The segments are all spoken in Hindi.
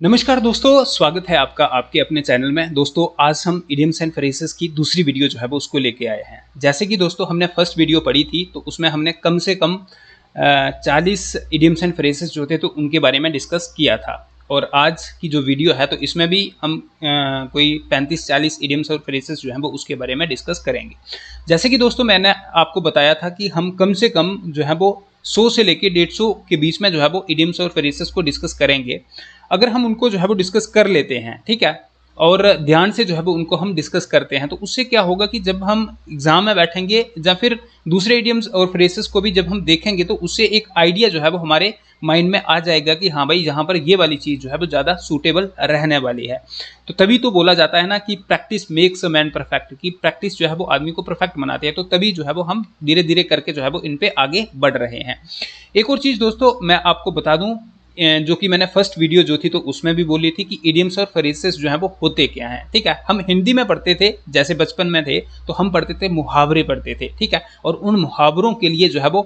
नमस्कार दोस्तों, स्वागत है आपका आपके अपने चैनल में। दोस्तों आज हम इडियम्स एंड फ्रेजेस की दूसरी वीडियो जो है वो उसको लेके आए हैं। जैसे कि दोस्तों हमने फर्स्ट वीडियो पढ़ी थी तो उसमें हमने कम से कम 40 इडियम्स एंड फ्रेजेस जो थे तो उनके बारे में डिस्कस किया था। और आज की जो वीडियो है तो इसमें भी हम कोई 35-40 इडियम्स और फ्रेजेस जो हैं वो उसके बारे में डिस्कस करेंगे। जैसे कि दोस्तों मैंने आपको बताया था कि हम कम से कम जो है वो 100 से लेके 150 के बीच में जो है वो इडियम्स और फ्रेजेस को डिस्कस करेंगे। अगर हम उनको जो है वो डिस्कस कर लेते हैं, ठीक है, और ध्यान से जो है वो उनको हम डिस्कस करते हैं तो उससे क्या होगा कि जब हम एग्जाम में बैठेंगे या फिर दूसरे इडियम्स और फ्रेजेस को भी जब हम देखेंगे तो उससे एक आइडिया जो है वो हमारे माइंड में आ जाएगा कि हाँ भाई यहाँ पर ये वाली चीज़ जो है वो ज़्यादा सूटेबल रहने वाली है। तो तभी तो बोला जाता है ना कि practice makes a man perfect, कि प्रैक्टिस जो है वो आदमी को परफेक्ट बनाती है। तो तभी जो है वो हम धीरे धीरे करके जो है वो इन पे आगे बढ़ रहे हैं। एक और चीज़ दोस्तों मैं आपको बता दूँ, जो कि मैंने फर्स्ट वीडियो जो थी तो उसमें भी बोली थी कि इडियम्स और फ्रेजेस जो है वो होते क्या हैं, ठीक है। हम हिंदी में पढ़ते थे, जैसे बचपन में थे तो हम पढ़ते थे मुहावरे पढ़ते थे, ठीक है, और उन मुहावरों के लिए जो है वो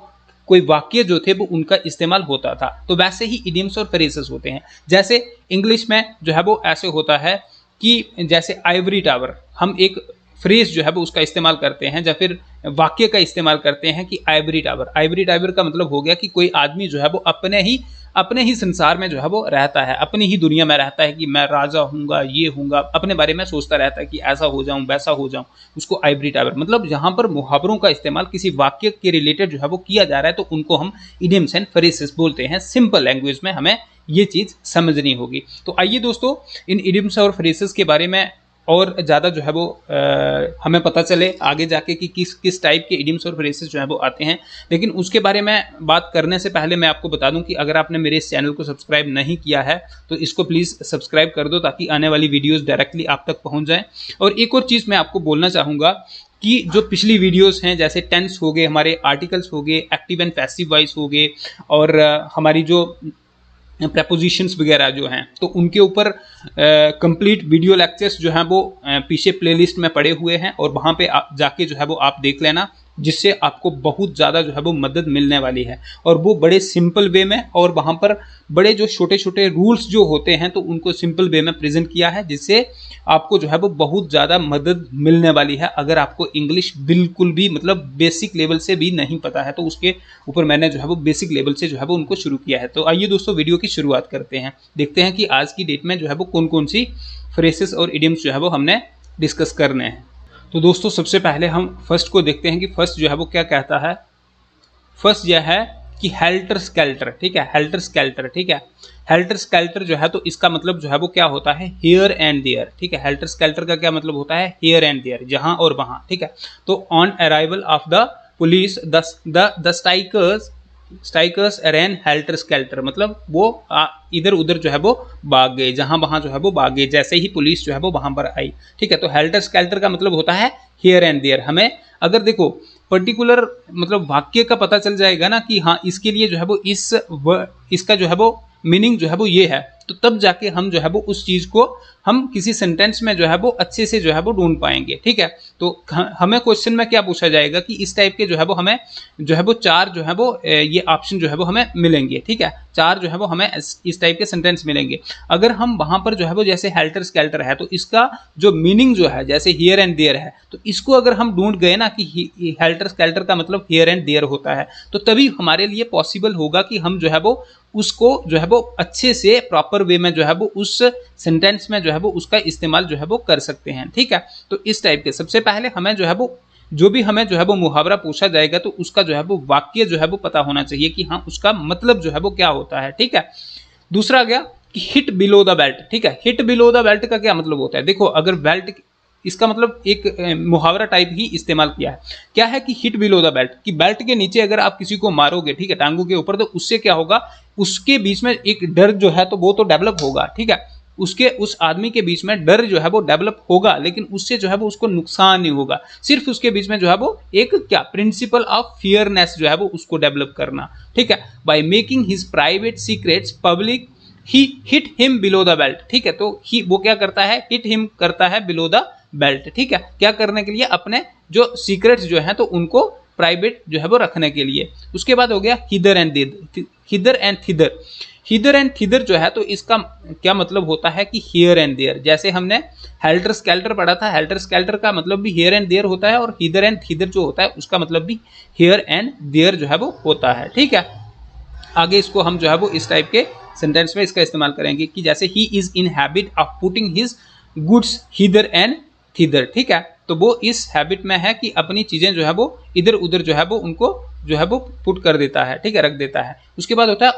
कोई वाक्य जो थे वो उनका इस्तेमाल होता था। तो वैसे ही इडियम्स और फ्रेजेस होते हैं। जैसे इंग्लिश में जो है वो ऐसे होता है कि जैसे आइवरी टावर, हम एक फ्रेज जो है वो उसका इस्तेमाल करते हैं या फिर वाक्य का इस्तेमाल करते हैं कि आइवरी टावर। आइवरी टावर का मतलब हो गया कि कोई आदमी जो है वो अपने ही संसार में जो है वो रहता है, अपनी ही दुनिया में रहता है कि मैं राजा हूँगा, ये हूँगा, अपने बारे में सोचता रहता है कि ऐसा हो जाऊँ वैसा हो जाऊँ। उसको आइवरी टावर मतलब यहाँ पर मुहावरों का इस्तेमाल किसी वाक्य के रिलेटेड जो है वो किया जा रहा है तो उनको हम इडियम्स एंड फ्रेजेस बोलते हैं। सिंपल लैंग्वेज में हमें ये चीज़ समझनी होगी। तो आइए दोस्तों इन इडियम्स और फ्रेजेस के बारे में और ज़्यादा जो है वो हमें पता चले आगे जाके कि किस टाइप के इडियम्स और फ्रेजेस जो है वो आते हैं। लेकिन उसके बारे में बात करने से पहले मैं आपको बता दूं कि अगर आपने मेरे इस चैनल को सब्सक्राइब नहीं किया है तो इसको प्लीज़ सब्सक्राइब कर दो ताकि आने वाली वीडियोज़ डायरेक्टली आप तक पहुँच जाएँ। और एक और चीज़ मैं आपको बोलना चाहूँगा कि जो पिछली वीडियोस हैं जैसे टेंस हो गए, हमारे आर्टिकल्स हो गए, एक्टिव एंड पैसिव वॉइस हो गए, और हमारी जो प्रपोजिशंस वगैरह जो हैं तो उनके ऊपर कंप्लीट वीडियो लेक्चर्स जो हैं वो पीछे प्लेलिस्ट में पड़े हुए हैं और वहाँ पे जाके जो है वो आप देख लेना, जिससे आपको बहुत ज़्यादा जो है वो मदद मिलने वाली है। और वो बड़े सिंपल वे में और वहाँ पर बड़े जो छोटे छोटे रूल्स जो होते हैं तो उनको सिंपल वे में प्रेजेंट किया है, जिससे आपको जो है वो बहुत ज़्यादा मदद मिलने वाली है। अगर आपको इंग्लिश बिल्कुल भी मतलब बेसिक लेवल से भी नहीं पता है तो उसके ऊपर मैंने जो है वो बेसिक लेवल से जो है वो उनको शुरू किया है। तो आइए दोस्तों वीडियो की शुरुआत करते हैं, देखते हैं कि आज की डेट में जो है वो कौन कौन सी फ्रेजेस और इडियम्स जो है वो हमने डिस्कस करने हैं। तो दोस्तों सबसे पहले हम फर्स्ट को देखते हैं कि फर्स्ट जो है वो क्या कहता है। फर्स्ट यह है कि हेल्टर स्केल्टर, ठीक है, हेल्टर स्केल्टर, ठीक है। हेल्टर स्केल्टर जो है तो इसका मतलब जो है वो क्या होता है, हियर एंड देयर, ठीक है। हेल्टर स्केल्टर का क्या मतलब होता है, हियर एंड देयर, जहां और वहां, ठीक है। तो on arrival of the police the strikers ran helter skelter, मतलब वो इधर उधर जो है वो भाग गए, जहां वहां जो है वो भाग गए जैसे ही पुलिस जो है वो वहां पर आई, ठीक है। तो हेल्टर स्केल्टर का मतलब होता है हियर एंड देयर। हमें अगर देखो पर्टिकुलर मतलब वाक्य का पता चल जाएगा ना कि हाँ इसके लिए जो है वो इसका जो है वो मीनिंग जो है वो ये है, तो तब जाके हम जो है वो उस चीज़ को हम किसी सेंटेंस में जो है वो अच्छे से जो है वो ढूंढ पाएंगे, ठीक है। तो हमें क्वेश्चन में क्या पूछा जाएगा कि इस टाइप के जो है वो हमें जो है वो चार जो है वो ये ऑप्शन जो है वो हमें मिलेंगे, ठीक है। चार जो है वो हमें इस टाइप के सेंटेंस मिलेंगे। अगर हम वहां पर जो है वो जैसे हेल्टर स्केल्टर है तो इसका जो मीनिंग जो है जैसे हियर एंड देयर है, तो इसको अगर हम ढूंढ गए ना कि हेल्टर स्केल्टर का मतलब हियर एंड देयर होता है, तो तभी हमारे लिए पॉसिबल होगा कि हम जो है वो उसको जो है वो अच्छे से प्रॉपर वे में जो है वो उस सेंटेंस में जो है वो उसका इस्तेमाल जो है वो कर सकते हैं, ठीक है। तो इस टाइप के सबसे पहले हमें जो है वो जो भी हमें जो है वो मुहावरा पूछा जाएगा तो उसका जो है वो वाक्य जो है वो पता होना चाहिए कि हाँ उसका मतलब जो है वो क्या होता है, ठीक है। दूसरा गया कि हिट बिलो द बेल्ट, ठीक है। हिट बिलो द बेल्ट का क्या मतलब होता है, देखो अगर बेल्ट इसका मतलब एक मुहावरा टाइप ही इस्तेमाल किया है। क्या है कि हिट बिलो द बेल्ट, कि बेल्ट के नीचे अगर आप किसी को मारोगे, ठीक है, टांगों के ऊपर, तो उससे क्या होगा, उसके बीच में एक डर जो है तो वो तो डेवलप होगा, ठीक है। उस आदमी के बीच में डर जो है वो डेवलप होगा, लेकिन उससे जो है वो उसको नुकसान नहीं होगा। सिर्फ उसके बीच में जो है वो एक क्या प्रिंसिपल ऑफ फियरनेस जो है वो उसको डेवलप करना, ठीक है। By making his private secrets public he hit him below the belt, ठीक है। तो ही वो क्या करता है, हिट हिम करता है बिलो द बेल्ट, ठीक है। क्या करने के लिए, अपने जो सीक्रेट्स जो हैं तो उनको प्राइवेट जो है वो रखने के लिए। उसके बाद हो गया हिदर एंड थिदर। हिदर एंड थिदर जो है तो इसका क्या मतलब होता है कि हियर एंड देयर। जैसे हमने हेल्टर स्केल्टर पढ़ा था, हेल्टर स्केल्टर का मतलब भी हियर एंड देयर होता है, और हिदर एंड थिदर जो होता है उसका मतलब भी हियर एंड देयर जो है वो होता है। ठीक है, आगे इसको हम जो है वो इस टाइप के सेंटेंस में इसका इस्तेमाल करेंगे कि जैसे he is in habit of putting his goods hither and thither. ठीक है, तो वो इस हैबिट में है कि अपनी चीजें जो है वो इधर उधर जो है वो उनको जो है वो पुट कर देता है। ठीक है, रख देता है। उसके बाद होता है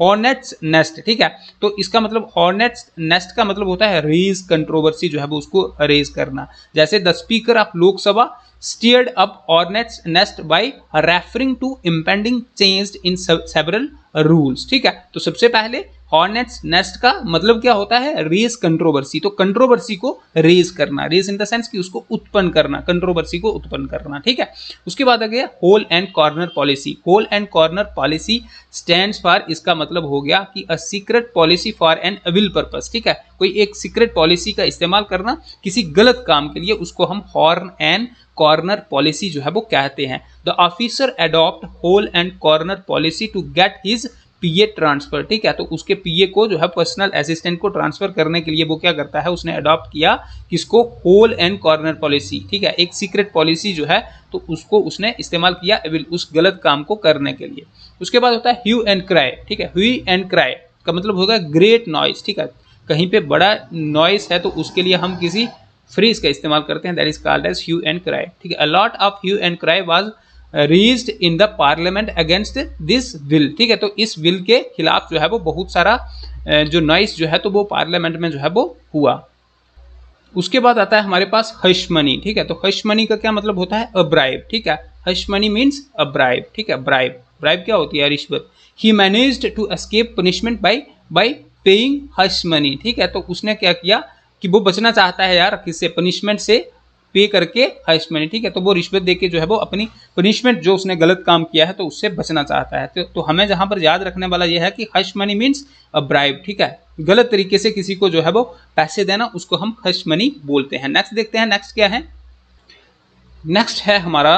हॉर्नेट्स नेस्ट। ठीक है, तो इसका मतलब हॉर्नेट्स नेस्ट का मतलब होता है रेज कंट्रोवर्सी जो है वो उसको रेज करना। जैसे the speaker of Lok Sabha stirred up hornet's nest by referring to impending change in several rules. ठीक है, तो सबसे पहले हॉर्नेट्स नेस्ट का मतलब क्या होता है, रेज कंट्रोवर्सी। तो कंट्रोवर्सी को रेज करना, रेज इन द सेंस कि उसको उत्पन्न करना, कंट्रोवर्सी को उत्पन्न करना। ठीक है, उसके बाद आ गया hole and corner policy. Hole and corner policy stands for, इसका मतलब हो गया कि a secret policy for an evil purpose. ठीक है, कोई एक सीक्रेट पॉलिसी का इस्तेमाल करना किसी गलत काम के लिए, उसको हम हॉर्न एंड कॉर्नर पॉलिसी जो है वो कहते हैं। The officer adopt hole and corner policy to get his PA transfer. ठीक है, तो उसके पीए को जो है पर्सनल असिस्टेंट को ट्रांसफर करने के लिए वो क्या करता है, उसने अडॉप्ट किया किसको, होल एंड कॉर्नर पॉलिसी। ठीक है, एक सीक्रेट पॉलिसी जो है तो उसको उसने इस्तेमाल किया उस गलत काम को करने के लिए। उसके बाद होता है ह्यू एंड क्राई। ठीक है, ह्यू एंड क्राई का मतलब होगा ग्रेट नॉइस। ठीक है, कहीं पे बड़ा नॉइस है तो उसके लिए हम किसी फ्रेज का इस्तेमाल करते हैं, that is called as hue and cry. ठीक है, a lot of hue and cry was raised in the parliament against this bill. ठीक है, तो इस विल के खिलाफ जो है वो बहुत सारा जो नॉइस जो है तो वो पार्लियामेंट में जो है वो हुआ। उसके बाद आता है हमारे पास हश मनी। ठीक है, तो हश मनी का क्या मतलब होता है, अ ब्राइब। ठीक है, hush money means a bribe. ठीक है, ब्राइब, ब्राइब क्या होती है, रिश्वत। He managed to escape punishment by paying hush money. ठीक है, तो उसने क्या किया कि वो बचना चाहता है यार किससे, पनिशमेंट से पे करके हश मनी। ठीक है, तो वो रिश्वत देके जो है वो अपनी पनिशमेंट जो उसने गलत काम किया है तो उससे बचना चाहता है। तो हमें जहां पर याद रखने वाला यह है कि hush money means a bribe. ठीक है, गलत तरीके से किसी को जो है वो पैसे देना, उसको हम हश मनी बोलते हैं। नेक्स्ट देखते हैं, नेक्स्ट क्या है, नेक्स्ट है हमारा,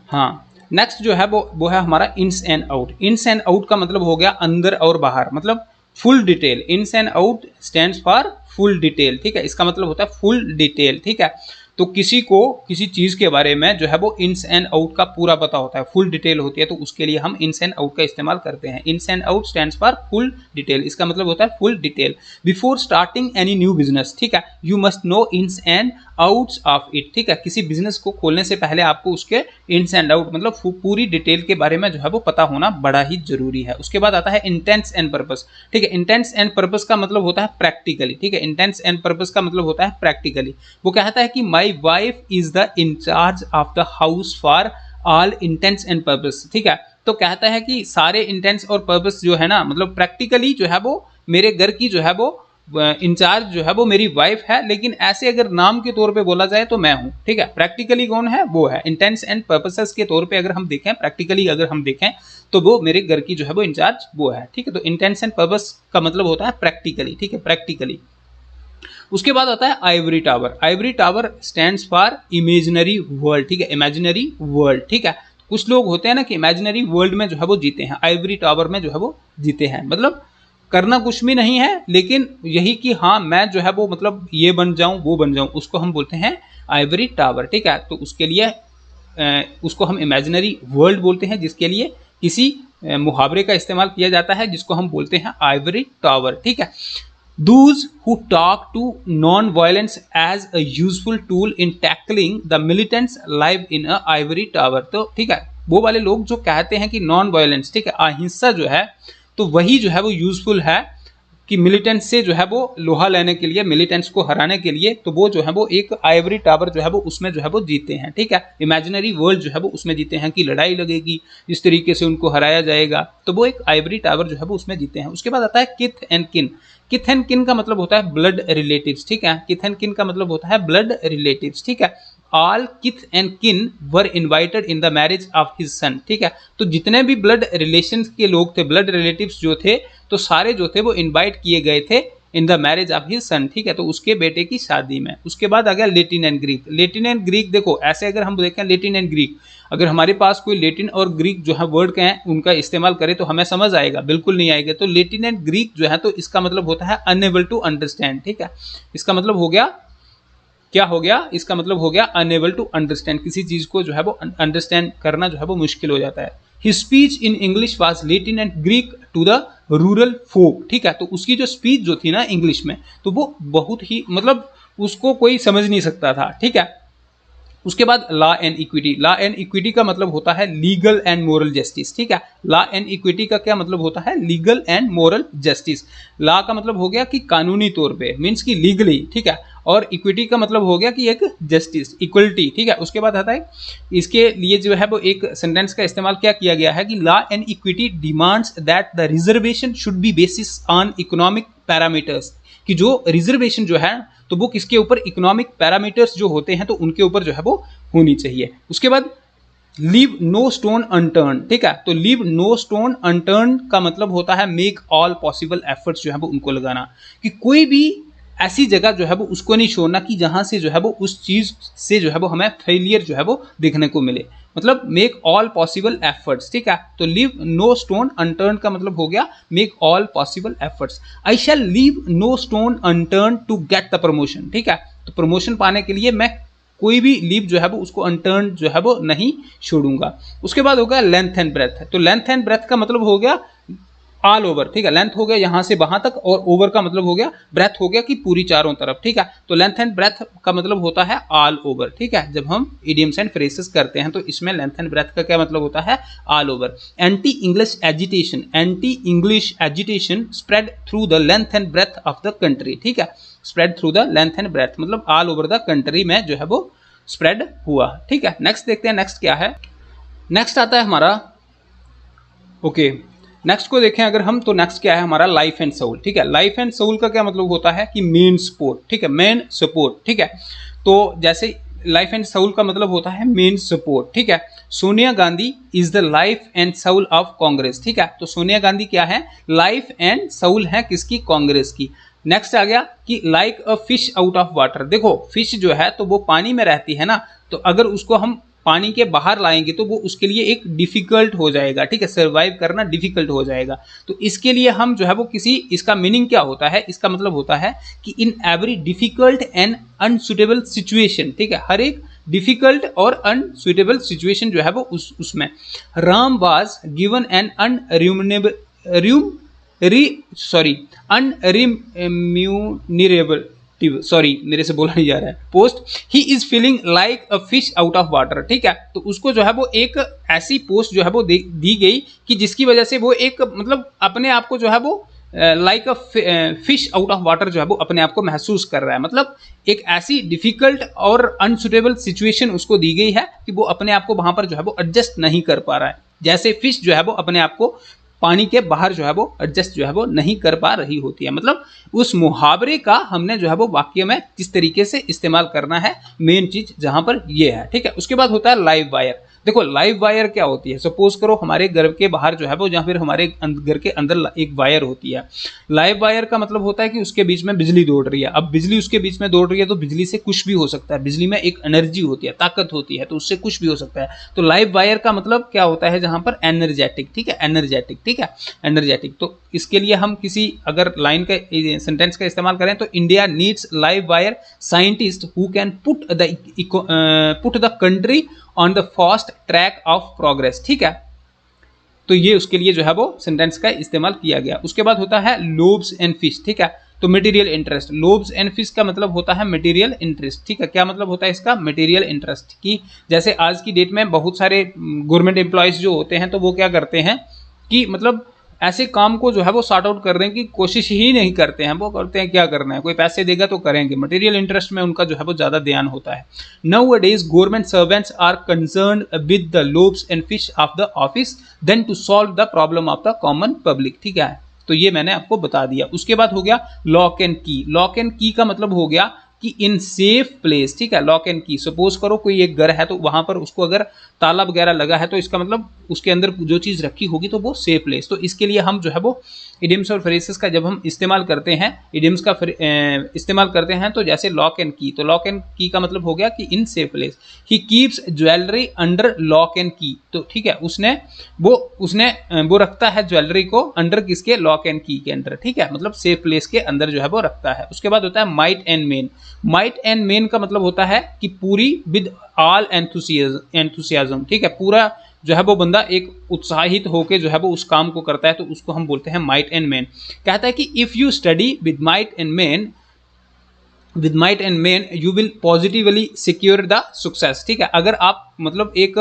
हाँ नेक्स्ट जो है वो है हमारा ins and out. Ins and out का मतलब हो गया अंदर और बाहर, मतलब full detail. Ins and out stands for full detail. ठीक है, इसका मतलब होता है फुल डिटेल। ठीक है, तो किसी को किसी चीज के बारे में जो है वो इन्स एंड आउट का पूरा पता होता है, फुल डिटेल होती है, तो उसके लिए हम इन्स एंड आउट का इस्तेमाल करते हैं। Ins and out stands for full detail, इसका मतलब होता है full detail. Before starting any new business, ठीक है, you must know ins and outs of it. ठीक है, किसी बिजनेस को खोलने से पहले आपको उसके इन्स एंड आउट मतलब पूरी डिटेल के बारे में जो है वो पता होना बड़ा ही जरूरी है। उसके बाद आता है इंटेंस एंड पर्पस। ठीक है, इंटेंस एंड पर्पस का मतलब होता है प्रैक्टिकली। ठीक है, इंटेंस एंड पर्पस का मतलब होता है प्रैक्टिकली। वो कहता है कि my wife is the incharge of the house for all intents and purpose. ठीक है, तो कहता है कि सारे इंटेंस और पर्पस जो है ना, मतलब प्रैक्टिकली जो है वो मेरे घर की जो है वो इंचार्ज जो है वो मेरी वाइफ है, लेकिन ऐसे अगर नाम के तौर पे बोला जाए तो मैं हूं। ठीक है, प्रैक्टिकली कौन है, वो है। इंटेंस एंड पर्पसेस के तौर पे अगर हम देखें, प्रैक्टिकली अगर हम देखें तो वो मेरे घर की जो है वो इंचार्ज वो है। ठीक है, तो इंटेंस एंड पर्पस का मतलब होता है प्रैक्टिकली। ठीक है, प्रैक्टिकली। उसके बाद आता है Ivory tower. Ivory tower stands for imaginary world. ठीक है, इमेजिनरी वर्ल्ड। ठीक है, कुछ लोग होते हैं ना कि इमेजिनरी वर्ल्ड में जो है वो जीते हैं, आइवरी टावर में जो है वो जीते हैं, मतलब करना कुछ भी नहीं है, लेकिन यही कि हाँ मैं जो है वो मतलब ये बन जाऊं वो बन जाऊं, उसको हम बोलते हैं आइवरी टावर। ठीक है, तो उसके लिए उसको हम इमेजिनरी वर्ल्ड बोलते हैं, जिसके लिए किसी मुहावरे का इस्तेमाल किया जाता है जिसको हम बोलते हैं आइवरी टावर। ठीक है, Those who talk to non-violence as a useful tool in tackling the militants live in a ivory tower। तो ठीक है, वो वाले लोग जो कहते हैं कि नॉन वायलेंस, ठीक है, अहिंसा जो है तो वही जो है वो यूजफुल है कि मिलिटेंट्स से जो है वो लोहा लेने के लिए, मिलिटेंट्स को हराने के लिए, तो वो जो है वो एक आइवरी टावर जो है वो उसमें जो है वो जीते हैं। ठीक है, इमेजिनरी वर्ल्ड जो है वो उसमें जीते हैं कि लड़ाई लगेगी, इस तरीके से उनको हराया जाएगा, तो वो एक आइवरी टावर जो है वो उसमें जीते हैं। उसके बाद आता है किथ एंड किन। किथ एंड किन का मतलब होता है ब्लड रिलेटिव्स। ठीक है, किथ एंड किन का मतलब होता है ब्लड रिलेटिव्स। ठीक है, ऑल किथ एंड किन वर invited in the marriage of his son. ठीक है, तो जितने भी ब्लड रिलेशन के लोग थे, ब्लड रिलेटिव्स जो थे, तो सारे जो थे वो इनवाइट किए गए थे in the marriage of his son. ठीक है, तो उसके बेटे की शादी में। उसके बाद आ गया Latin and Greek. Latin and Greek देखो ऐसे अगर हम देखें लेटिन एंड ग्रीक, अगर हमारे पास कोई लैटिन और ग्रीक जो है वर्ड के हैं उनका इस्तेमाल करें तो हमें समझ आएगा, बिल्कुल नहीं आएगा। तो लैटिन एंड ग्रीक जो है तो इसका मतलब होता है अनएबल टू अंडरस्टैंड, ठीक है। इसका मतलब हो गया, क्या हो गया, इसका मतलब हो गया अनएबल टू अंडरस्टैंड, किसी चीज को जो है वो अंडरस्टैंड करना जो है वो मुश्किल हो जाता है। His speech in English was Latin and Greek to the rural folk, ठीक है। तो उसकी जो स्पीच जो थी ना इंग्लिश में, तो वो बहुत ही मतलब उसको कोई समझ नहीं सकता था, ठीक है। उसके बाद law and equity, law and equity का मतलब होता है लीगल एंड मोरल जस्टिस, ठीक है। लॉ एंड इक्विटी का क्या मतलब होता है, legal and moral justice. Law का मतलब हो गया कि कानूनी तौर पे, मीन्स कि लीगली, ठीक है, और इक्विटी का मतलब हो गया कि एक जस्टिस, इक्वलिटी, ठीक है। उसके बाद आता है इसके लिए जो है वो एक सेंटेंस का इस्तेमाल क्या किया गया है कि law and equity demands that the reservation should be basis on economic parameters, कि जो रिजर्वेशन जो है तो वो किसके ऊपर, इकोनॉमिक पैरामीटर्स जो होते हैं तो उनके ऊपर जो है वो होनी चाहिए। उसके बाद लीव नो स्टोन अनटर्न, ठीक है। तो लीव नो स्टोन अनटर्न का मतलब होता है मेक ऑल पॉसिबल एफर्ट्स जो है वो उनको लगाना, कि कोई भी ऐसी जगह जो है वो उसको नहीं छोड़ना कि जहां से जो है वो उस चीज से जो है वो हमें फेलियर जो है वो देखने को मिले, मतलब मेक ऑल पॉसिबल एफर्ट्स, ठीक है। तो लीव नो स्टोन अनटर्न का मतलब हो गया make all possible efforts. I shall leave no stone unturn to get the promotion, ठीक है। तो प्रमोशन पाने के लिए मैं कोई भी लीव जो है वो उसको अनटर्न जो है वो नहीं छोड़ूंगा। उसके बाद हो गया लेंथ एंड ब्रेथ। तो लेंथ एंड ब्रेथ का मतलब हो गया ऑल ओवर, ठीक है। लेंथ हो गया यहां से वहां तक, और ओवर का मतलब हो गया, ब्रेथ हो गया कि पूरी चारों तरफ, ठीक है। तो लेंथ एंड ब्रेथ का मतलब होता है ऑल ओवर, ठीक है। जब हम इडियम्स एंड फ्रेजेस करते हैं तो इसमें लेंथ एंड ब्रेथ का क्या मतलब होता है, all over. Anti English agitation, anti English agitation spread through the length and breadth of the country, ठीक है। Spread through the length and breadth मतलब ऑल ओवर द कंट्री में जो है वो स्प्रेड हुआ, ठीक है। नेक्स्ट देखते हैं, नेक्स्ट क्या है। नेक्स्ट आता है हमारा, ओके, नेक्स्ट को देखें अगर हम, तो नेक्स्ट क्या है हमारा, लाइफ एंड सोल, ठीक है। लाइफ एंड सोल का क्या मतलब होता है कि मेन सपोर्ट, ठीक है, मेन सपोर्ट, ठीक है। तो जैसे लाइफ एंड सोल का मतलब होता है मेन सपोर्ट, ठीक है। Sonia Gandhi is the life and soul of Congress, ठीक है। तो सोनिया गांधी क्या है, लाइफ एंड सोल है किसकी, कांग्रेस की। नेक्स्ट आ गया कि like a fish out of water. देखो फिश जो है तो वो पानी में रहती है ना, तो अगर उसको हम पानी के बाहर लाएंगे तो वो उसके लिए एक डिफिकल्ट हो जाएगा, ठीक है, सर्वाइव करना डिफिकल्ट हो जाएगा। तो इसके लिए हम जो है वो किसी, इसका मीनिंग क्या होता है, इसका मतलब होता है कि in every difficult and unsuitable situation, ठीक है, हर एक डिफिकल्ट और अनसुटेबल सिचुएशन जो है वो उसमें Ram was given an unremunerable, sorry मेरे से बोला नहीं जा रहा है, post he is feeling like a fish out of water, ठीक है। तो उसको जो है वो एक ऐसी पोस्ट जो है वो दी गई कि जिसकी वजह से वो एक मतलब अपने आप को जो है वो like a fish out of water जो है वो अपने आप को महसूस कर रहा है, मतलब एक ऐसी डिफिकल्ट और अनसुटेबल सिचुएशन उसको दी गई है कि वो अपने आप को वहां पर जो है वो एडजस्ट नहीं कर पा रहा है, जैसे फिश जो है वो अपने आप को पानी के बाहर जो है वो एडजस्ट जो है वो नहीं कर पा रही होती है। मतलब उस मुहावरे का हमने जो है वो वाक्य में किस तरीके से इस्तेमाल करना है, मेन चीज जहां पर ये है, ठीक है। उसके बाद होता है लाइव वायर। देखो लाइव वायर क्या होती है, सपोज करो हमारे घर के बाहर जो है वो, या फिर हमारे घर के अंदर एक वायर होती है। लाइव वायर का मतलब होता है कि उसके बीच में बिजली दौड़ रही है। अब बिजली उसके बीच में दौड़ रही है तो बिजली से कुछ भी हो सकता है, बिजली में एक एनर्जी होती है, ताकत होती है, तो उससे कुछ भी हो सकता है। तो लाइव वायर का मतलब क्या होता है, जहां पर एनर्जेटिक, ठीक है, एनर्जेटिक, ठीक है, एनर्जेटिक। तो इसके लिए हम किसी अगर लाइन का सेंटेंस का इस्तेमाल करें तो India needs live wire scientist who can put the country on the fast track of progress, ठीक है। तो ये उसके लिए जो है वो सेंटेंस का इस्तेमाल किया गया। उसके बाद होता है लोब्स एंड फिश, ठीक है। तो material interest, lobes and fish का मतलब होता है मटेरियल इंटरेस्ट, ठीक है। क्या मतलब होता है इसका, मटेरियल इंटरेस्ट की, जैसे आज की डेट में बहुत सारे गवर्नमेंट एम्प्लॉयज जो होते हैं तो वो क्या करते हैं कि मतलब ऐसे काम को जो है वो सॉर्ट आउट करने की कोशिश ही नहीं करते हैं, वो करते हैं क्या करना है, कोई पैसे देगा तो करेंगे, मटेरियल इंटरेस्ट में उनका जो है वो ज्यादा ध्यान होता है। Nowadays government servants are concerned with the loaves and fish of the office then to solve the problem of the common public, ठीक है। तो ये मैंने आपको बता दिया। उसके बाद हो गया लॉक एंड की। लॉक एंड की का मतलब हो गया कि इन सेफ प्लेस, ठीक है। लॉक एंड की, सपोज करो कोई एक घर है तो वहां पर उसको अगर ताला वगैरह लगा है तो इसका मतलब उसके अंदर जो चीज रखी होगी तो वो सेफ प्लेस। तो इसके लिए हम जो है वो इडियम्स और फ्रेजेस का जब हम इस्तेमाल करते हैं, इडियम्स का इस्तेमाल करते हैं, तो जैसे लॉक एंड की, तो लॉक एंड की का मतलब हो गया कि in safe place, he keeps jewellery under lock and की, तो ठीक है, उसने वो रखता है ज्वेलरी को अंडर किसके, लॉक एंड की के अंदर, ठीक है, मतलब सेफ प्लेस के अंदर जो है वो रखता है। उसके बाद होता है might and main, might and main का मतलब होता है कि पूरी विद ऑल एंथुसियाज्म, ठीक है, पूरा जो है वो बंदा एक उत्साहित होकर जो है वो उस काम को करता है, तो उसको हम बोलते हैं माइट एंड मेन। कहता है कि if you study with might and main you will positively secure the success, ठीक है, अगर आप मतलब एक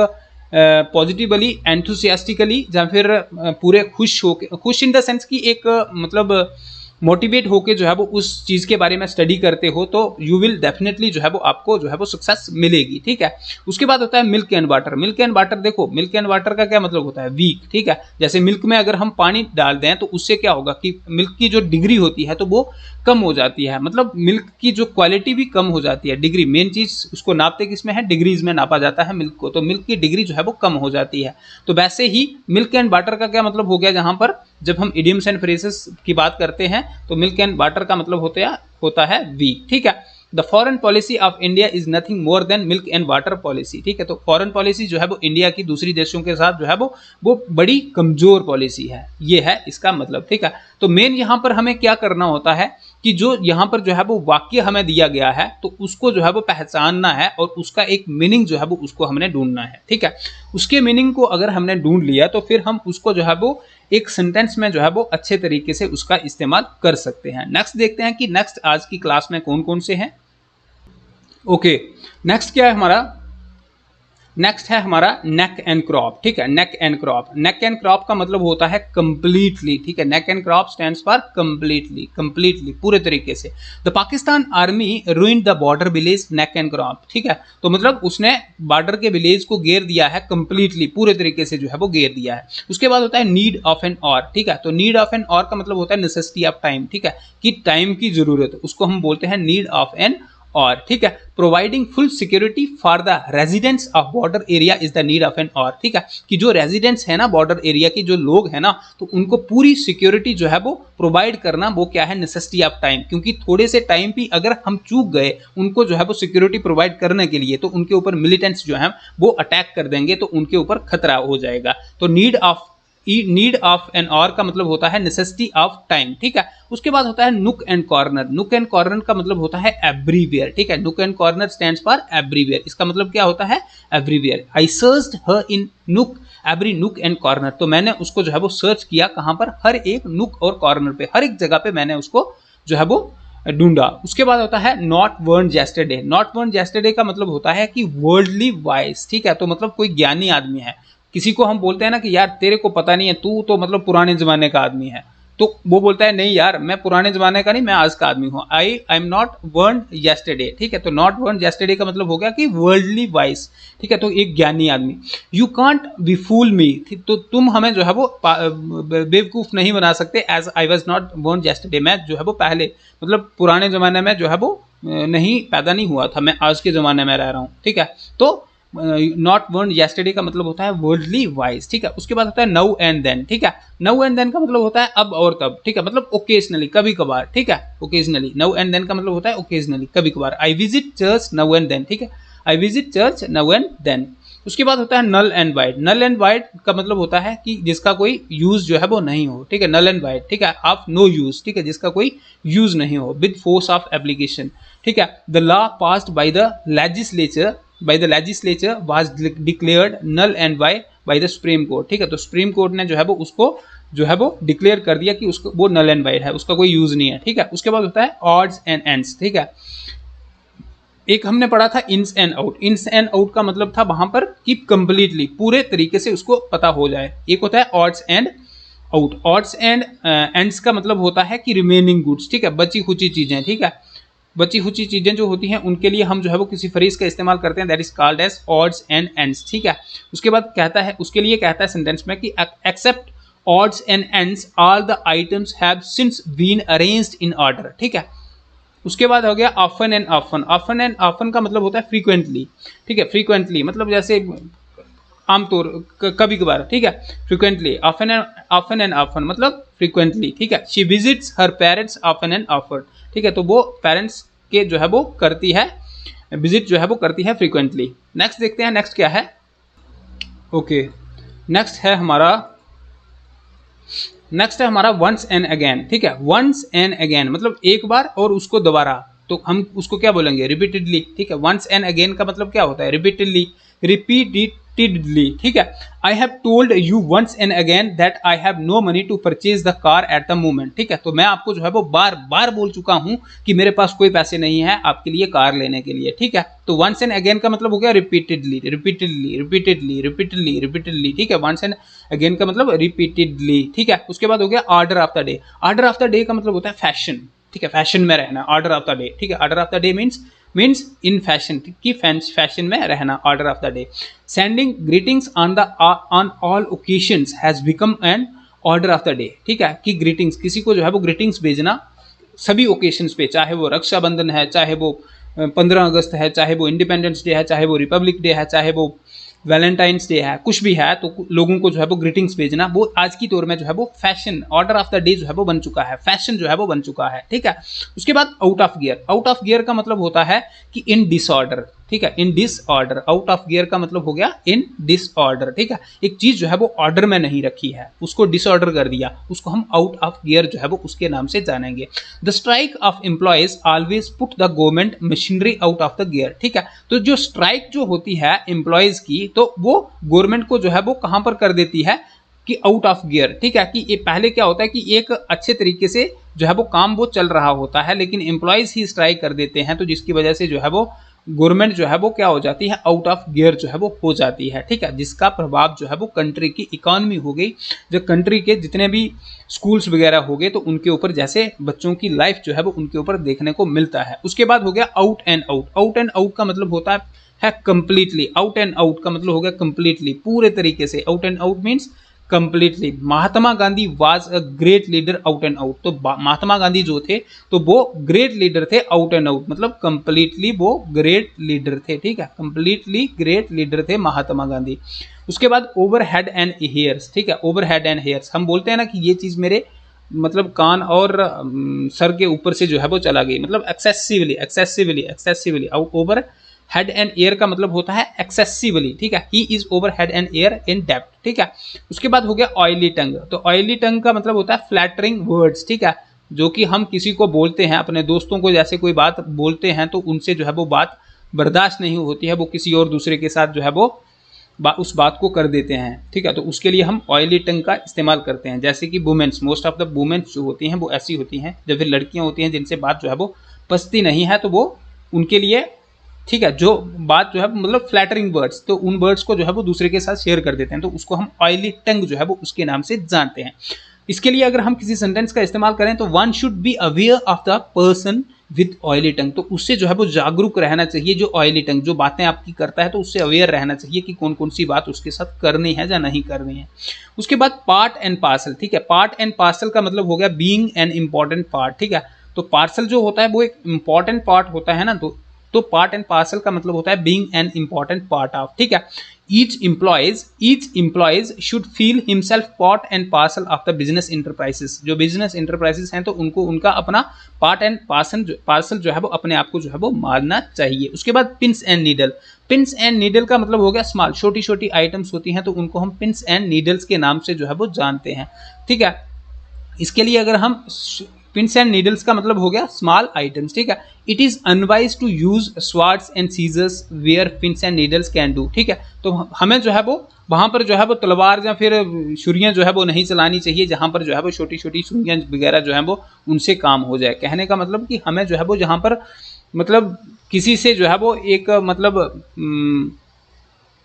पॉजिटिवली एंथुसियास्टिकली या फिर पूरे खुश इन द सेंस की एक मतलब मोटिवेट होके जो है वो उस चीज़ के बारे में स्टडी करते हो, तो यू विल डेफिनेटली जो है वो आपको जो है वो सक्सेस मिलेगी, ठीक है। उसके बाद होता है milk and water. Milk and water, देखो मिल्क एंड वाटर का क्या मतलब होता है, वीक, ठीक है। जैसे मिल्क में अगर हम पानी डाल दें तो उससे क्या होगा कि मिल्क की जो डिग्री होती है तो वो कम हो जाती है, मतलब मिल्क की जो क्वालिटी भी कम हो जाती है। डिग्री मेन चीज़ उसको नापते किसमें है, डिग्रीज में नापा जाता है मिल्क को, तो मिल्क की डिग्री जो है वो कम हो जाती है। तो वैसे ही मिल्क एंड वाटर का क्या मतलब हो गया, जहाँ पर जब हम इडियम्स एंड फ्रेजेस की बात करते हैं तो मिल्क एंड वाटर का मतलब होता है वीक, ठीक है। The foreign policy of India is nothing more than milk and water policy, ठीक है। तो फॉरेन पॉलिसी जो है वो इंडिया की दूसरी देशों के साथ जो है वो बड़ी कमजोर पॉलिसी है, ये है इसका मतलब, ठीक है। तो मेन यहाँ पर हमें क्या करना होता है कि जो यहाँ पर जो है वो वाक्य हमें दिया गया है तो उसको जो है वो पहचानना है और उसका एक मीनिंग जो है वो उसको हमने ढूंढना है, ठीक है। उसके मीनिंग को अगर हमने ढूंढ लिया तो फिर हम उसको जो है वो एक सेंटेंस में जो है वो अच्छे तरीके से उसका इस्तेमाल कर सकते हैं। नेक्स्ट देखते हैं कि नेक्स्ट आज की क्लास में कौन कौन से हैं। ओके, नेक्स्ट क्या है हमारा, नेक्स्ट है हमारा नेक एंड क्रॉप, ठीक है। Neck and crop, neck and crop का मतलब होता है कंप्लीटली, ठीक है। Neck and crop stands for completely, completely पूरे तरीके से। The Pakistan army ruined the border village neck and crop, ठीक है। तो मतलब उसने बॉर्डर के विलेज को घेर दिया है कंप्लीटली, पूरे तरीके से जो है वो घेर दिया है। उसके बाद होता है नीड ऑफ एन और, ठीक है। तो नीड ऑफ एन और का मतलब होता है नेसेसिटी ऑफ टाइम, ठीक है, कि टाइम की जरूरत, उसको हम बोलते हैं नीड ऑफ एन और, ठीक है। Providing full security for the residents of border area is the need of an hour, ठीक है, कि जो रेजिडेंट्स है ना बॉर्डर एरिया के जो लोग हैं ना, तो उनको पूरी सिक्योरिटी जो है वो प्रोवाइड करना, वो क्या है, नेसेसिटी ऑफ टाइम, क्योंकि थोड़े से टाइम भी अगर हम चूक गए उनको जो है वो सिक्योरिटी प्रोवाइड करने के लिए, तो उनके ऊपर मिलिटेंट्स जो है वो अटैक कर देंगे, तो उनके ऊपर खतरा हो जाएगा। तो नीड ऑफ एन और का मतलब होता है नेसेसिटी ऑफ टाइम, ठीक है। उसके बाद होता है नुक एंड कॉर्नर। नुक एंड कॉर्नर का मतलब होता है एवरीवेयर, ठीक है। नुक and corner stands for everywhere, इसका मतलब क्या होता है, एवरीवेयर। आई सर्च्ड हर इन नुक एवरी नुक एंड कॉर्नर, तो मैंने उसको जो है वो सर्च किया, कहां पर, हर एक नुक और कॉर्नर पे, हर एक जगह पे मैंने उसको जो है वो ढूंढा। उसके बाद होता है not born yesterday. Not born yesterday का मतलब होता है कि वर्ल्डली वाइज, ठीक है। तो मतलब कोई ज्ञानी आदमी है, किसी को हम बोलते हैं ना कि यार तेरे को पता नहीं है, तू तो मतलब पुराने जमाने का आदमी है, तो वो बोलता है नहीं यार मैं पुराने जमाने का नहीं, मैं आज का आदमी हूँ, I am not born yesterday, ठीक है। तो नॉट वर्न येस्टरडे का मतलब हो गया कि वर्ल्डली वाइज, ठीक है, तो एक ज्ञानी आदमी। यू कांट बी फूल मी, तो तुम हमें जो है वो बेवकूफ नहीं बना सकते, as I was not born yesterday, मैं जो है वो पहले मतलब पुराने जमाने में जो है वो नहीं पैदा नहीं हुआ था, मैं आज के जमाने में रह रहा हूँ, ठीक है। तो नॉट वर्न येस्टरडे का मतलब होता है वर्ल्डली वाइज, ठीक है। उसके बाद होता है नाउ एंड देन, ठीक है। नाउ एंड देन का मतलब होता है अब और तब, ठीक है, मतलब ओकेजनली, कभी कभार, ठीक है, ओकेजनली। नाउ एंड देन का मतलब होता है ओकेजनली, कभी कभार। I visit church now and then, ठीक है, I visit church now and then. उसके बाद होता है null and void. Null and void का मतलब होता है कि जिसका कोई यूज जो है वो नहीं हो, ठीक है, नल एंड वाइड, ठीक है, ऑफ नो यूज, ठीक है, जिसका कोई यूज नहीं हो, विद फोर्स ऑफ एप्लीकेशन, ठीक है। The law passed by the legislature was declared null and void by the supreme court, ठीक है। तो सुप्रीम कोर्ट ने जो है वो उसको जो है वो डिक्लेयर कर दिया कि उसको वो नल एंड वाइड है, उसका कोई यूज नहीं है, ठीक है। उसके बाद होता है ऑड्स एंड एंड्स, ठीक है। एक हमने पढ़ा था ins and out. Ins and out का मतलब था वहां पर कि कंप्लीटली पूरे तरीके से उसको पता हो जाए। एक होता है odds and out. Odds and ends का मतलब होता है कि रिमेनिंग गुड्स, ठीक है, बची खुची चीजें, ठीक है, बची खुची चीजें जो होती हैं उनके लिए हम जो है वो किसी फ्रेज का इस्तेमाल करते हैं, that is called as odds and ends, ठीक है। उसके बाद कहता है, उसके लिए कहता है सेंटेंस में कि except odds and ends all the items have since been arranged in order, ठीक है। उसके बाद हो गया often and often. Often and often का मतलब होता है फ्रीक्वेंटली, ठीक है, फ्रीक्वेंटली मतलब जैसे आमतौर कभी कभार, ठीक है। फ्रिक्वेंटली, ऑफन एंड ऑफन मतलब फ्रिक्वेंटली, ठीक है। She visits her parents often and often, ठीक है। तो वो पेरेंट्स के जो है वो करती है, विजिट जो है वो करती है फ्रिक्वेंटली। नेक्स्ट देखते हैं, नेक्स्ट क्या है। ओके, नेक्स्ट है हमारा वंस एंड अगेन, ठीक है। वंस एंड अगेन मतलब एक बार और उसको दोबारा, तो हम उसको क्या बोलेंगे, रिपीटेडली, ठीक है। वंस एंड अगेन का मतलब क्या होता है, रिपीटेडली, रिपीटेडली, ठीक है। I have told you once and again that I have no money to purchase the car at the moment, ठीक है। तो मैं आपको जो है वो बार बार बोल चुका हूं कि मेरे पास कोई पैसे नहीं है आपके लिए कार लेने के लिए, ठीक है। तो वंस एंड अगेन का मतलब हो गया repeatedly, repeatedly, repeatedly, repeatedly, repeatedly, ठीक है। वंस एंड अगेन का मतलब रिपीटेडली, ठीक है। उसके बाद हो गया order of the day. Order of the day का मतलब होता है फैशन, ठीक है, फैशन में रहना, ऑर्डर ऑफ द डे, ठीक है। Order of the day means in fashion, कि फैशन में रहना, order of the day. Sending greetings on all occasions has become an order of the day, ठीक है। कि ग्रीटिंग्स, किसी को जो है वो ग्रीटिंग्स भेजना सभी ओकेशंस पे, चाहे वो रक्षाबंधन है, चाहे वो 15 अगस्त है, चाहे वो इंडिपेंडेंस डे है, चाहे वो रिपब्लिक डे है, चाहे वो वैलेंटाइंस डे है, कुछ भी है, तो लोगों को जो है वो ग्रीटिंग्स भेजना, वो आज की दौर में जो है वो fashion, order of the day जो है वो बन चुका है, फैशन जो है वो बन चुका है, ठीक है। उसके बाद out of gear. Out of gear का मतलब होता है कि इन डिसऑर्डर, ठीक है, इन डिसऑर्डर। आउट ऑफ गियर का मतलब हो गया इन डिसऑर्डर, ठीक है। एक चीज जो है वो ऑर्डर में नहीं रखी है, उसको डिसऑर्डर कर दिया, उसको हम आउट ऑफ गियर जो है वो उसके नाम से जानेंगे। The strike off employees always put the government machinery out of the gear, ठीक है। तो जो स्ट्राइक जो होती है एम्प्लॉयज की, तो वो गवर्नमेंट को जो है वो कहां पर कर देती है, कि आउट ऑफ गियर, ठीक है। कि ये पहले क्या होता है कि एक अच्छे तरीके से जो है वो काम वो चल रहा होता है, लेकिन एम्प्लॉयज ही स्ट्राइक कर देते हैं, तो जिसकी वजह से जो है वो गवर्नमेंट जो है वो क्या हो जाती है, आउट ऑफ गियर जो है वो हो जाती है, ठीक है। जिसका प्रभाव जो है वो कंट्री की इकोनॉमी हो गई, जो कंट्री के जितने भी स्कूल्स वगैरह हो गए, तो उनके ऊपर जैसे बच्चों की लाइफ जो है वो उनके ऊपर देखने को मिलता है। उसके बाद हो गया out and out. Out and out का मतलब होता है कंप्लीटली। आउट एंड आउट का मतलब हो गया कंप्लीटली, पूरे तरीके से। Out and out means completely. Mahatma Gandhi was a great leader out and out. तो महात्मा गांधी जो थे तो वो ग्रेट लीडर थे आउट एंड आउट, मतलब कंप्लीटली वो ग्रेट लीडर थे, ठीक है। कंप्लीटली ग्रेट लीडर थे महात्मा गांधी। उसके बाद ओवर हेड एंड हेयर्स, ठीक है। ओवर हेड एंड हेयर्स, हम बोलते हैं ना कि ये चीज मेरे मतलब कान और सर के ऊपर से जो है वो चला गई, मतलब excessively, excessively, excessively. Over head and air का मतलब होता है एक्सेसिवली, ठीक है। He is over head and air in depth, ठीक है। उसके बाद हो गया ऑयली टंग। तो ऑयली टंग का मतलब होता है फ्लैटरिंग वर्ड्स, ठीक है। जो कि हम किसी को बोलते हैं, अपने दोस्तों को जैसे कोई बात बोलते हैं, तो उनसे जो है वो बात बर्दाश्त नहीं होती है, वो किसी और दूसरे के साथ जो है वो उस बात को कर देते हैं, ठीक है। तो उसके लिए हम ऑयली टंग का इस्तेमाल करते हैं। जैसे कि womens, most of the womens जो होती हैं वो ऐसी होती हैं, जब फिर लड़कियां होती हैं जिनसे बात जो है वो पचती नहीं है, तो वो उनके लिए, ठीक है, जो बात जो है मतलब फ्लैटरिंग वर्ड्स, तो उन वर्ड्स को जो है वो दूसरे के साथ शेयर कर देते हैं, तो उसको हम ऑयली टंग जो है वो उसके नाम से जानते हैं। इसके लिए अगर हम किसी सेंटेंस का इस्तेमाल करें तो one should be aware of the person with oily tongue. तो उससे जो है वो जागरूक रहना चाहिए, जो ऑयली टंग जो बातें आपकी करता है, तो उससे अवेयर रहना चाहिए कि कौन कौन सी बात उसके साथ करनी है या नहीं करनी है। उसके बाद पार्ट एंड पार्सल, ठीक है। पार्ट एंड पार्सल का मतलब हो गया बीइंग एन इंपॉर्टेंट पार्ट, ठीक है। तो पार्सल जो होता है वो एक इंपॉर्टेंट पार्ट होता है ना, तो पार्ट एंड पार्सल का मतलब होता है being an important part of, ठीक है। Each employees should feel himself part and parcel of the business enterprises. जो बिजनेस इंटरप्राइजेस हैं तो उनको उनका अपना पार्ट एंड पार्सल जो है वो अपने आप को जो है वो मानना चाहिए। उसके बाद pins and needle. Pins and needle का मतलब हो गया स्मॉल, छोटी छोटी आइटम्स होती हैं, तो उनको हम पिंस एंड नीडल्स के नाम से जो है वो जानते हैं, ठीक है। इसके लिए अगर हम पिंस एंड नीडल्स का मतलब हो गया स्मॉल आइटम्स, ठीक है। It is unwise to use swords and scissors where pins and needles can do, ठीक है। तो हमें जो है वो वहां पर जो है वो तलवार या फिर छुरियां जो है वो नहीं चलानी चाहिए, जहां पर जो है वो छोटी छोटी छुरियां वगैरह जो है वो उनसे काम हो जाए। कहने का मतलब कि हमें जो है वो जहां पर मतलब किसी से जो है वो एक मतलब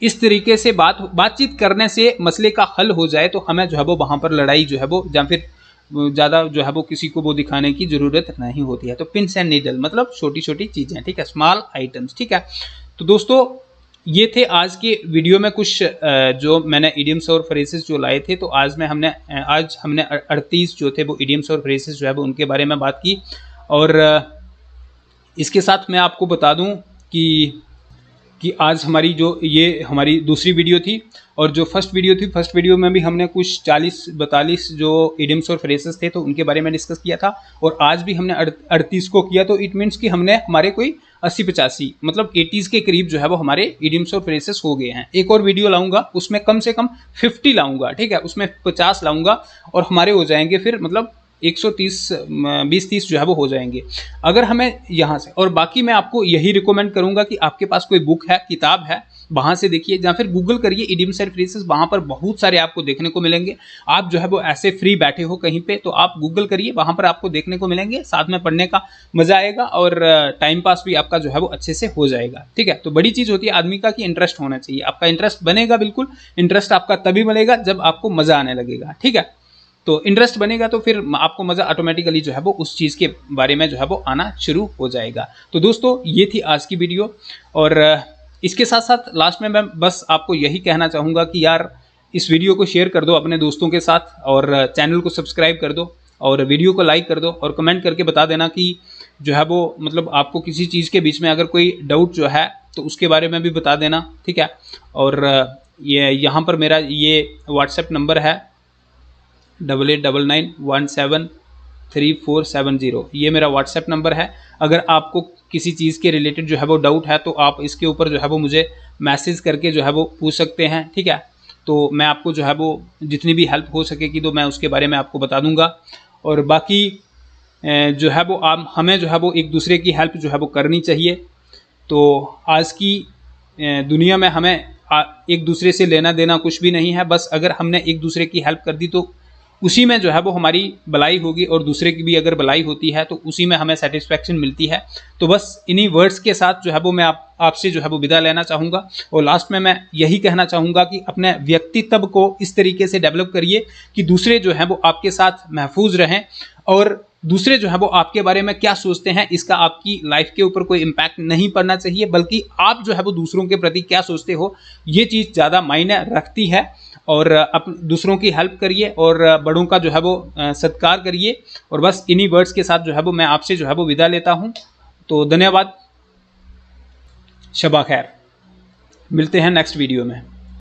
इस तरीके से बातचीत करने से मसले का हल हो जाए, तो हमें जो है वो वहां पर लड़ाई जो है वो या फिर ज़्यादा जो है वो किसी को वो दिखाने की ज़रूरत नहीं होती है। तो पिंस एंड नीडल मतलब छोटी छोटी चीज़ें, ठीक है, स्मॉल आइटम्स, ठीक है। तो दोस्तों ये थे आज के वीडियो में कुछ जो मैंने इडियम्स और फ्रेजेस जो लाए थे। तो आज हमने 38 जो थे वो इडियम्स और फ्रेजेस जो है वो उनके बारे में बात की। और इसके साथ मैं आपको बता दूं कि कि आज हमारी जो ये हमारी दूसरी वीडियो थी, और जो फर्स्ट वीडियो थी, फर्स्ट वीडियो में भी हमने कुछ 40-42 जो इडियम्स और फ्रेजेस थे तो उनके बारे में डिस्कस किया था, और आज भी हमने 38 को किया। तो इट मीन्स कि हमने हमारे कोई 80-85 मतलब 80s के करीब जो है वो हमारे इडियम्स और फ्रेजेस हो गए हैं। एक और वीडियो लाऊंगा, उसमें कम से कम 50 लाऊंगा, ठीक है, उसमें 50 लाऊंगा, और हमारे हो जाएंगे फिर मतलब 130 20-30 जो है वो हो जाएंगे अगर हमें यहाँ से। और बाकी मैं आपको यही रिकमेंड करूंगा कि आपके पास कोई बुक है, किताब है, वहां से देखिए, या फिर गूगल करिए इडियम्स एंड फ्रेजेस, वहां पर बहुत सारे आपको देखने को मिलेंगे। आप जो है वो ऐसे फ्री बैठे हो कहीं पे तो आप गूगल करिए, वहां पर आपको देखने को मिलेंगे, साथ में पढ़ने का मजा आएगा और टाइम पास भी आपका जो है वो अच्छे से हो जाएगा, ठीक है। तो बड़ी चीज होती है आदमी का कि इंटरेस्ट होना चाहिए, आपका इंटरेस्ट बनेगा, बिल्कुल इंटरेस्ट आपका तभी बनेगा जब आपको मजा आने लगेगा, ठीक है। तो इंटरेस्ट बनेगा तो फिर आपको मज़ा ऑटोमेटिकली जो है वो उस चीज़ के बारे में जो है वो आना शुरू हो जाएगा। तो दोस्तों ये थी आज की वीडियो, और इसके साथ साथ लास्ट में मैं बस आपको यही कहना चाहूँगा कि यार इस वीडियो को शेयर कर दो अपने दोस्तों के साथ, और चैनल को सब्सक्राइब कर दो, और वीडियो को लाइक कर दो, और कमेंट करके बता देना कि जो है वो मतलब आपको किसी चीज़ के बीच में अगर कोई डाउट जो है तो उसके बारे में भी बता देना, ठीक है। और ये यहाँ पर मेरा ये व्हाट्सएप नंबर है 8899173470, ये मेरा व्हाट्सएप नंबर है। अगर आपको किसी चीज़ के रिलेटेड जो है वो डाउट है तो आप इसके ऊपर जो है वो मुझे मैसेज करके जो है वो पूछ सकते हैं, ठीक है। तो मैं आपको जो है वो जितनी भी हेल्प हो सकेगी तो मैं उसके बारे में आपको बता दूंगा। और बाकी जो है वो आप हमें जो है वो एक दूसरे की हेल्प जो है वो करनी चाहिए। तो आज की दुनिया में हमें एक दूसरे से लेना देना कुछ भी नहीं है, बस अगर हमने एक दूसरे की हेल्प कर दी तो उसी में जो है वो हमारी भलाई होगी, और दूसरे की भी अगर भलाई होती है तो उसी में हमें सेटिस्फैक्शन मिलती है। तो बस इन्हीं वर्ड्स के साथ जो है वो मैं आपसे जो है वो विदा लेना चाहूँगा, और लास्ट में मैं यही कहना चाहूँगा कि अपने व्यक्तित्व को इस तरीके से डेवलप करिए कि दूसरे जो हैं वो आपके साथ महफूज रहें, और दूसरे जो है वो आपके बारे में क्या सोचते हैं इसका आपकी लाइफ के ऊपर कोई इम्पैक्ट नहीं पड़ना चाहिए, बल्कि आप जो है वो दूसरों के प्रति क्या सोचते हो ये चीज़ ज़्यादा मायने रखती है। और दूसरों की हेल्प करिए, और बड़ों का जो है वो सत्कार करिए। और बस इन्हीं वर्ड्स के साथ जो है वो मैं आपसे जो है वो विदा लेता हूँ। तो धन्यवाद, शबा खैर, मिलते हैं नेक्स्ट वीडियो में।